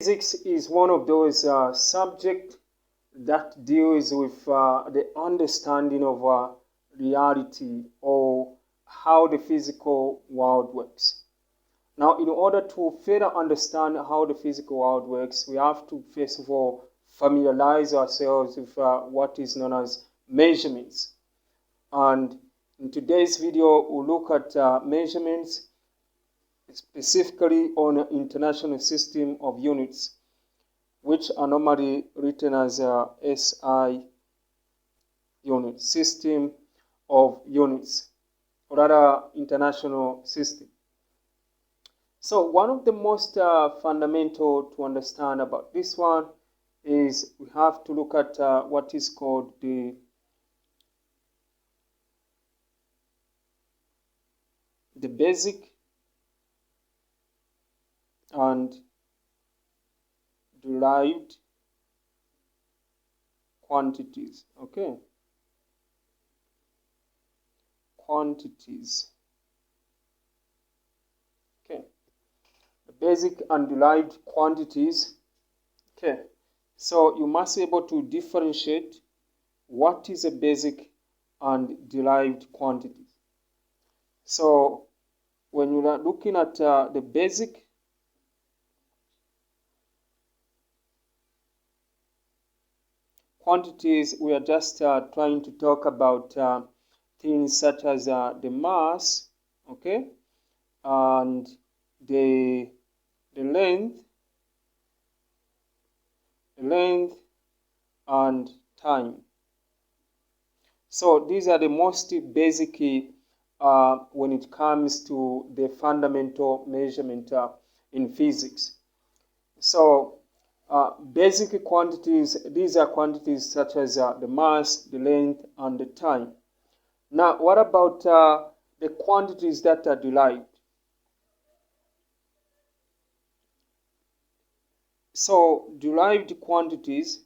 Physics is one of those subjects that deals with the understanding of reality or how the physical world works. Now, in order to further understand how the physical world works, we have to first of all familiarize ourselves with what is known as measurements. And in today's video, we'll look at measurements specifically on an international system of units, which are normally written as SI unit, system of units, or rather international system. So one of the most fundamental to understand about this one is we have to look at what is called the basic and derived quantities. Okay, quantities. Okay, the basic and derived quantities. Okay, so you must be able to differentiate what is a basic and derived quantity. So when you are looking at the basic, quantities, we are just trying to talk about things such as the mass, okay, and the length and time. So these are the most basic when it comes to the fundamental measurement in physics. So basic quantities, these are quantities such as the mass, the length, and the time. Now, what about the quantities that are derived? So, derived quantities,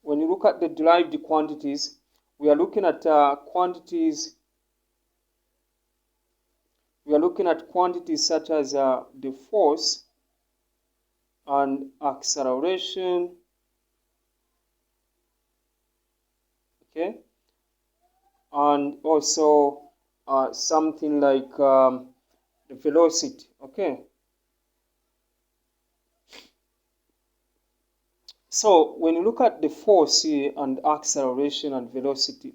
when you look at the derived quantities, we are looking at quantities. We are looking at quantities such as the force and acceleration, okay, and also something like the velocity, okay. So when you look at the force here and acceleration and velocity,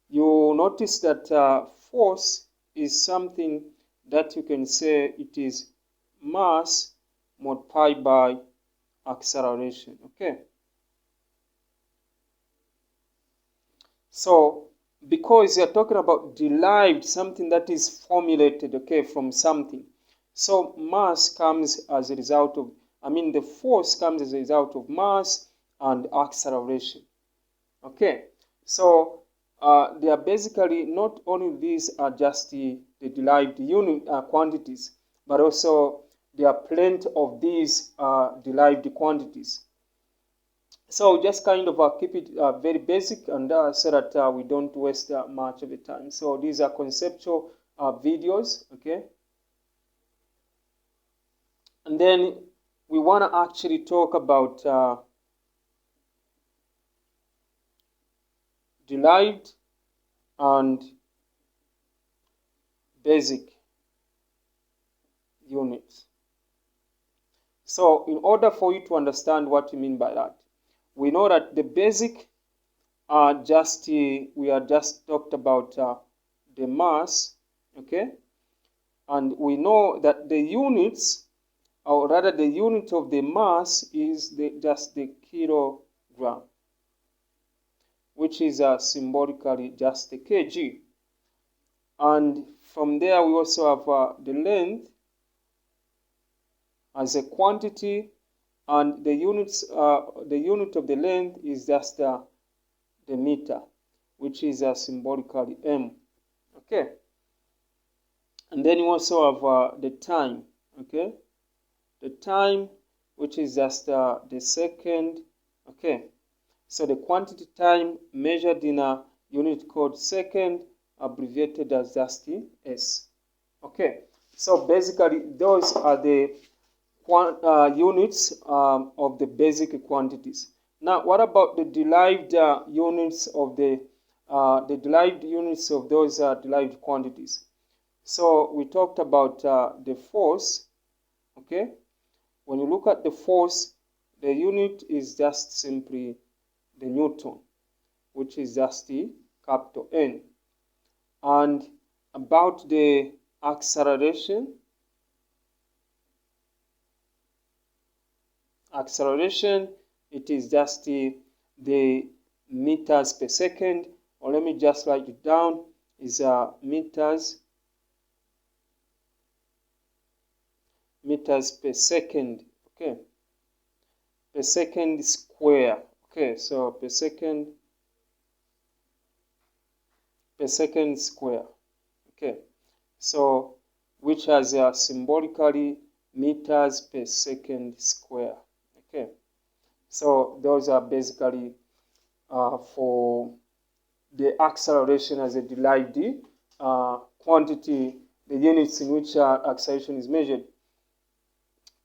you notice that force is something that you can say it is mass multiplied by acceleration, okay. So because you're talking about derived, something that is formulated, okay, from something, so mass comes as a result of, the force comes as a result of mass and acceleration, okay. So they are basically, not only these are just the derived unit quantities, but also there are plenty of these derived quantities. So just kind of keep it very basic, and so that we don't waste much of the time. So these are conceptual videos, okay? And then we want to actually talk about derived and basic units. So in order for you to understand what you mean by that, we know that the basic are just, we are just talked about the mass, okay? And we know that the units, or rather the unit of the mass is just the kilogram, which is symbolically just the kg. And from there we also have the length as a quantity, and the units, the unit of the length is just the meter, which is symbolically m, okay. And then you also have the time, okay, the time, which is just the second, okay. So the quantity time measured in a unit called second, abbreviated as just the s, okay. So basically, those are the units of the basic quantities. Now, what about the derived units of the derived units of those derived quantities? So we talked about the force. Okay, when you look at the force, the unit is just simply the Newton, which is just the capital N. And about the acceleration, it is just the meters per second, or let me just write it down, is meters per second. Okay, per second square. Okay, so per second square. Okay, so which has symbolically meters per second square. Okay, so those are basically for the acceleration as a derived quantity, the units in which acceleration is measured.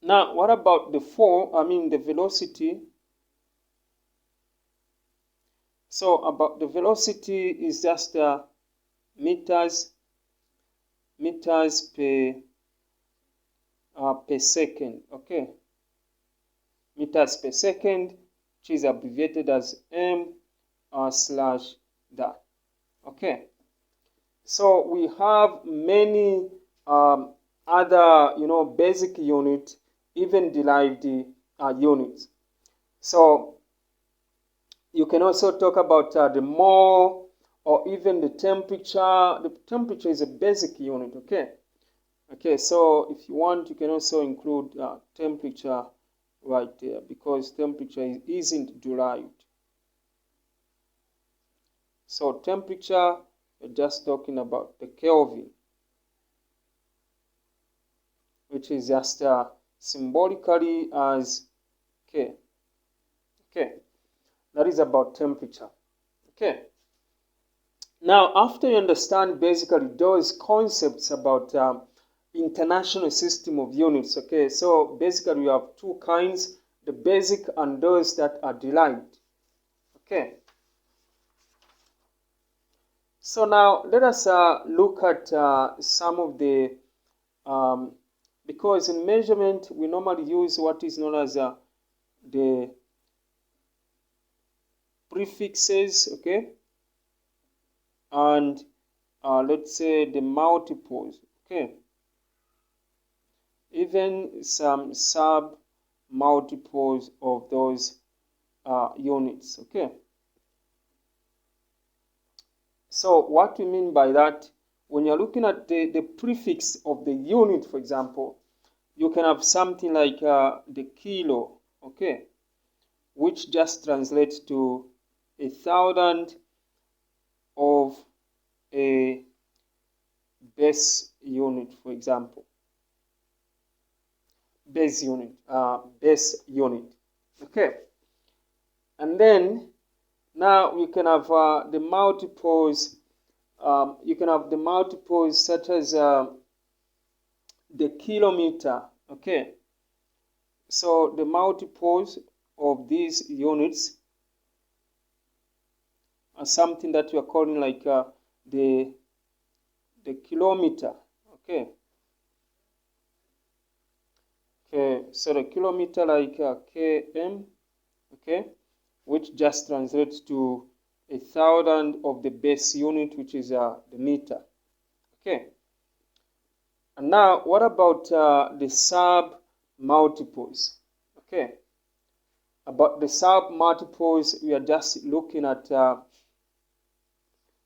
Now, what about the the velocity? So about the velocity is just meters per second. Okay, meters per second, which is abbreviated as m slash that. Okay, so we have many other basic unit, even derived units. So you can also talk about the mole, or even the temperature. The temperature is a basic unit. Okay, so if you want, you can also include temperature right there, because temperature isn't derived. So temperature, we're just talking about the Kelvin, which is just symbolically as K. Okay, that is about temperature. Okay, now after you understand basically those concepts about international system of units, okay, so basically we have two kinds, the basic and those that are derived. Okay, so now let us look at some of the because in measurement we normally use what is known as the prefixes, okay, and let's say the multiples, okay, even some sub multiples of those units. Okay, so what we mean by that, when you're looking at the prefix of the unit, for example, you can have something like the kilo, okay, which just translates to 1,000 of a base unit, for example. Base unit. Okay, and then now you can have the multiples. You can have the multiples such as the kilometer. Okay, so the multiples of these units are something that we are calling like the kilometer. Okay. Okay, so the kilometer like km, okay, which just translates to 1,000 of the base unit, which is the meter. Okay, and now what about the sub multiples? Okay, about the sub multiples, we are just looking at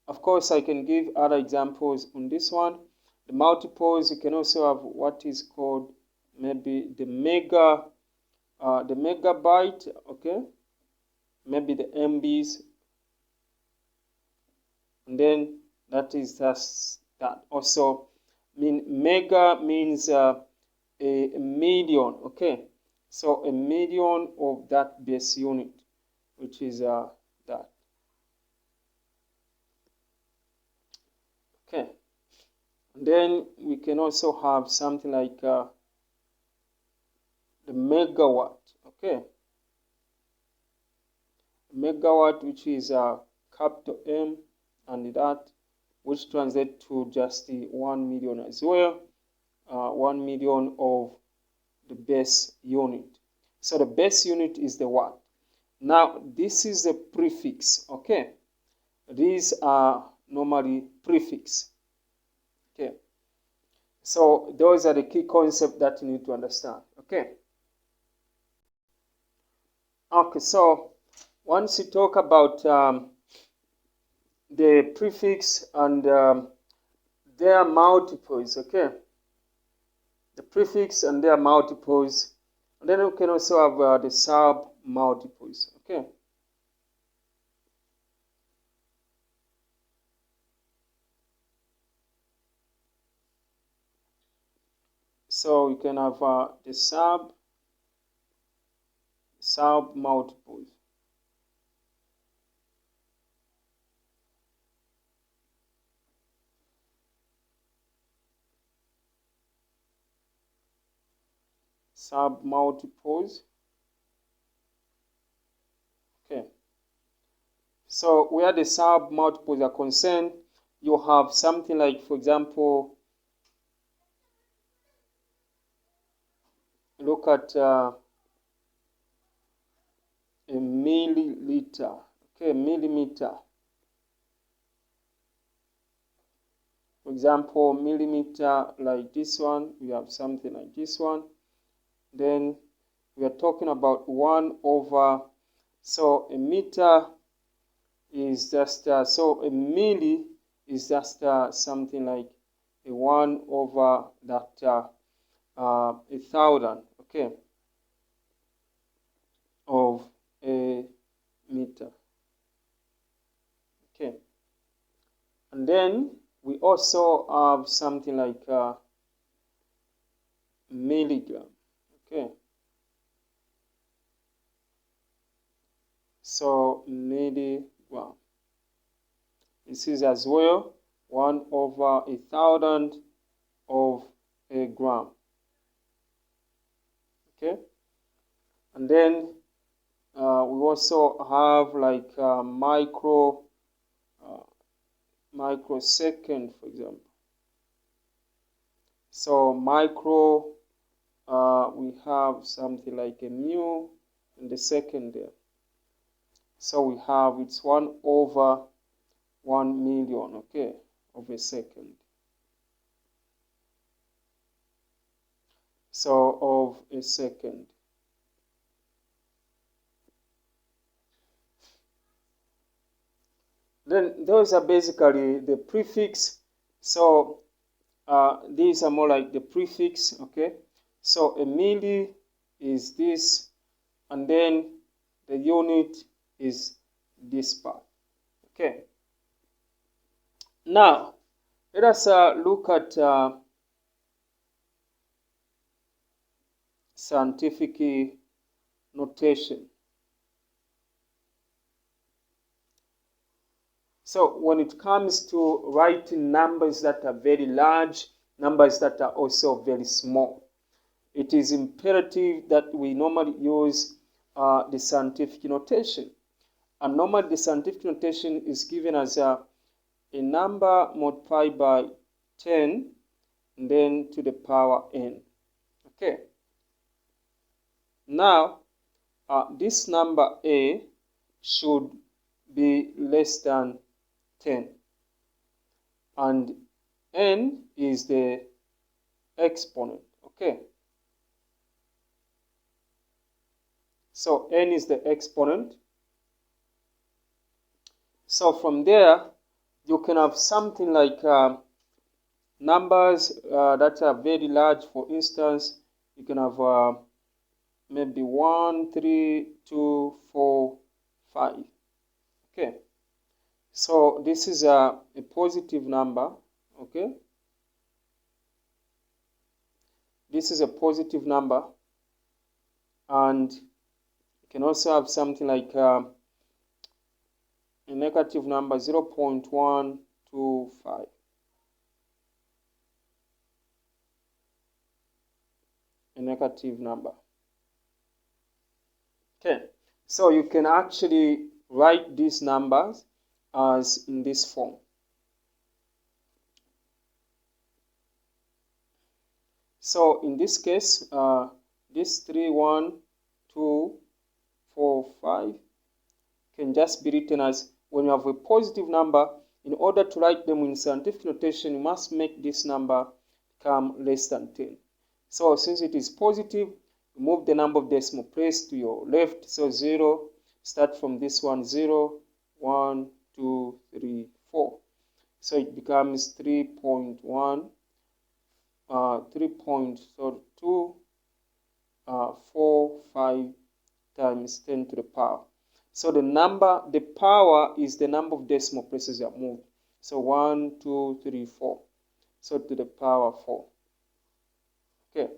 of course I can give other examples on this one. The multiples, you can also have what is called maybe the megabyte, okay, maybe the MBs, and then that is just that. Also, mega means a million, okay, so a million of that base unit, which is that. Okay, And then we can also have something like the megawatt. Okay, megawatt, which is capital M, and that which translates to just the 1 million as well. 1 million of the base unit. So the base unit is the watt. Now this is the prefix. Okay, these are normally prefix. Okay, so those are the key concepts that you need to understand. Okay. Okay, so once you talk about the prefix and their multiples, okay, the prefix and their multiples, and then we can also have the sub multiples. Okay, so you can have the sub multiples. Sub multiples. Okay, so where the sub multiples are concerned, you have something like, for example, look at a milliliter. Okay, millimeter. For example, millimeter like this one, we have something like this one. Then we are talking about 1 over, so a meter is just, so a milli is just something like a 1 over that 1,000, okay, of a meter. Okay, and then we also have something like milligram. Okay, so milligram. This is as well 1 over 1,000 of a gram. Okay, and then we also have like microsecond, for example. So micro, we have something like a mu in the second there. So we have, it's 1 over 1 million, okay, of a second. So of a second. Then those are basically the prefix. So these are more like the prefix, okay. So a milli is this, and then the unit is this part, okay. Now let us look at scientific notation. So when it comes to writing numbers that are very large, numbers that are also very small, it is imperative that we normally use the scientific notation. And normally the scientific notation is given as a number multiplied by 10 and then to the power n. Okay. Now, this number a should be less than 10, and n is the exponent. Okay, so n is the exponent. So from there you can have something like numbers that are very large. For instance, you can have maybe 1, 3, 2, 4, 5. Okay, so this is a positive number. Okay, this is a positive number, and you can also have something like a negative number, 0.125. a negative number. Okay, so you can actually write these numbers as in this form. So in this case, this 3, 1, 2, 4, 5 can just be written as, when you have a positive number, in order to write them in scientific notation, you must make this number come less than 10. So since it is positive, move the number of decimal place to your left. So 0, start from this one, 0, 1, 2, 3, 4. So it becomes 3.1, 3.245 times 10 to the power. So the power is the number of decimal places that moved. So 1, 2, 3, 4. So to the power 4. Okay.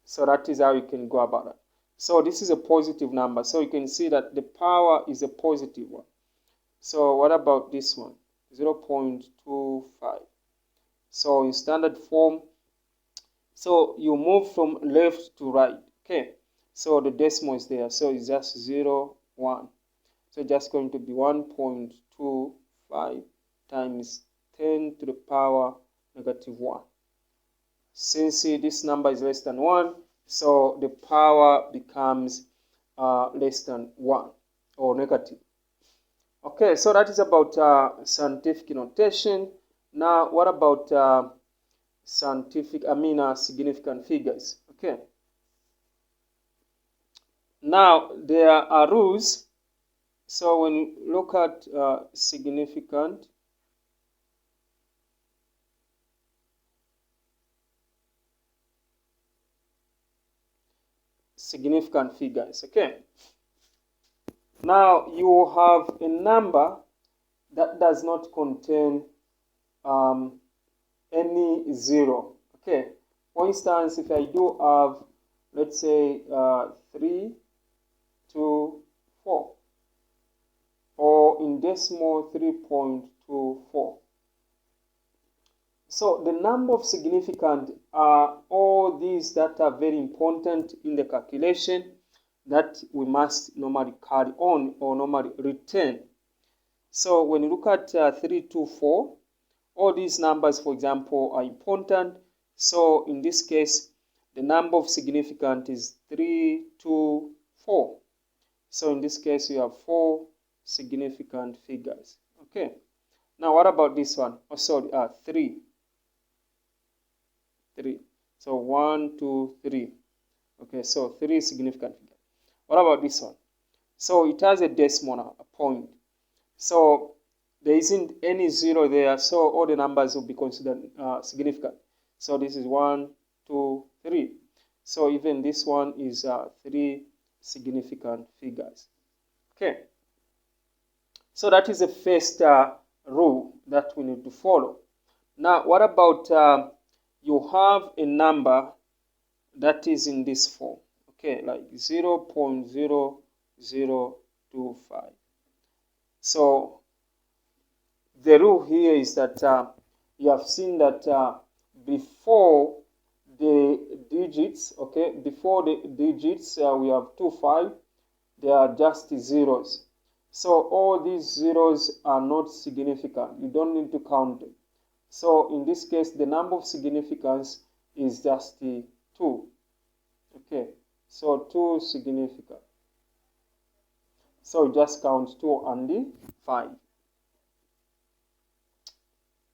So that is how you can go about it. So this is a positive number. So you can see that the power is a positive one. So what about this one? 0.25. So in standard form, so you move from left to right. Okay. So the decimal is there. So it's just 0, 1. So just going to be 1.25 times 10 to the power negative 1. Since this number is less than 1, so the power becomes less than 1 or negative. Okay, so that is about scientific notation. Now, what about significant figures? Okay. Now, there are rules. So when you look at significant figures, okay. Now you have a number that does not contain any zero, okay. For instance, if I do have, let's say 3, 2, 4, or in decimal 3.24. So the number of significant are all these that are very important in the calculation that we must normally carry on or normally return. So when you look at 3, 2, 4, all these numbers, for example, are important. So in this case, the number of significant is 3, 2, 4. So in this case, you have 4 significant figures. Okay. Now what about this one? Oh, sorry, 3. 3. So 1, 2, 3. Okay, so 3 significant figures. What about this one? So it has a decimal, a point. So there isn't any zero there, so all the numbers will be considered significant. So this is 1, 2, 3. So even this one is 3 significant figures. Okay. So that is the first rule that we need to follow. Now, what about you have a number that is in this form, okay, like 0.0025. So the rule here is that you have seen that before the digits, okay, before the digits we have 2, 5, they are just zeros. So all these zeros are not significant. You don't need to count them. So in this case, the number of significance is just 2. Okay, so 2 significant. So just count 2 and the 5.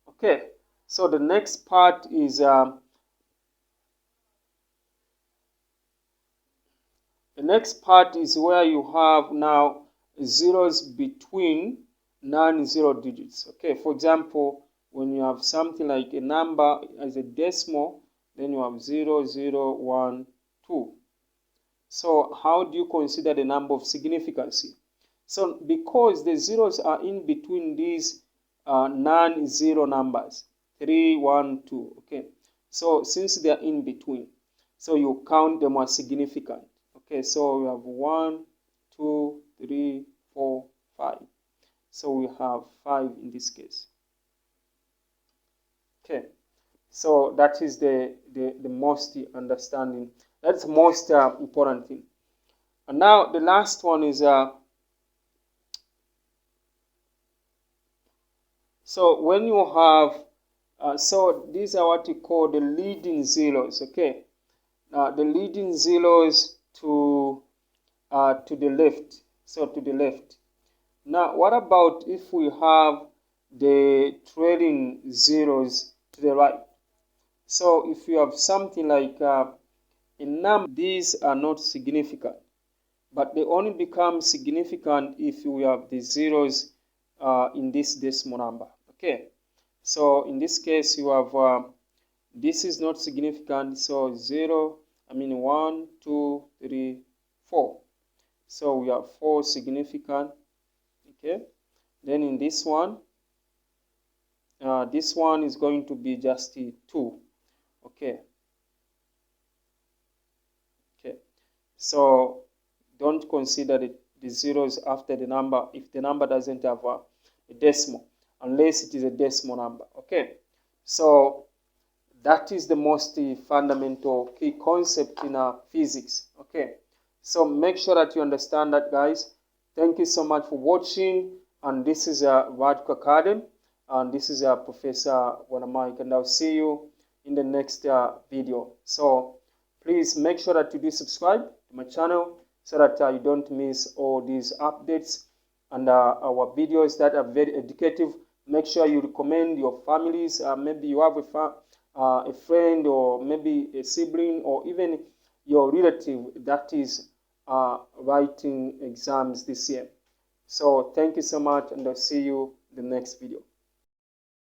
Okay, so the next part is the next part is where you have now zeros between non-zero digits. Okay, for example, when you have something like a number as a decimal, then you have 0, 0, 1, 2. So how do you consider the number of significance? So because the zeros are in between these non-zero numbers, 3, 1, 2, okay. So since they are in between, so you count them as significant. Okay, so we have 1, 2, 3, 4, 5. So we have 5 in this case. Okay. So that is the most understanding. That's most important thing. And now the last one is so when you have so these are what you call the leading zeros. Okay, the leading zeros to the left. So to the left. Now, what about if we have the trailing zeros to the right? So if you have something like a number, these are not significant, but they only become significant if we have the zeros in this decimal number. Okay, so in this case, you have this is not significant, so 0, 1, 2, 3, 4. So we have 4 significant. Okay, then in this one is going to be just 2. Okay, so don't consider the zeros after the number if the number doesn't have a decimal, unless it is a decimal number. Okay, so that is the most fundamental key concept in physics. Okay, so make sure that you understand that, guys. Thank you so much for watching, and this is Radical Academy, and this is Professor Wanamike, and I'll see you in the next video. So please make sure that you do subscribe to my channel so that you don't miss all these updates and our videos that are very educative. Make sure you recommend your families. Maybe you have a friend, or maybe a sibling, or even your relative that is writing exams this year. So thank you so much, and I'll see you in the next video.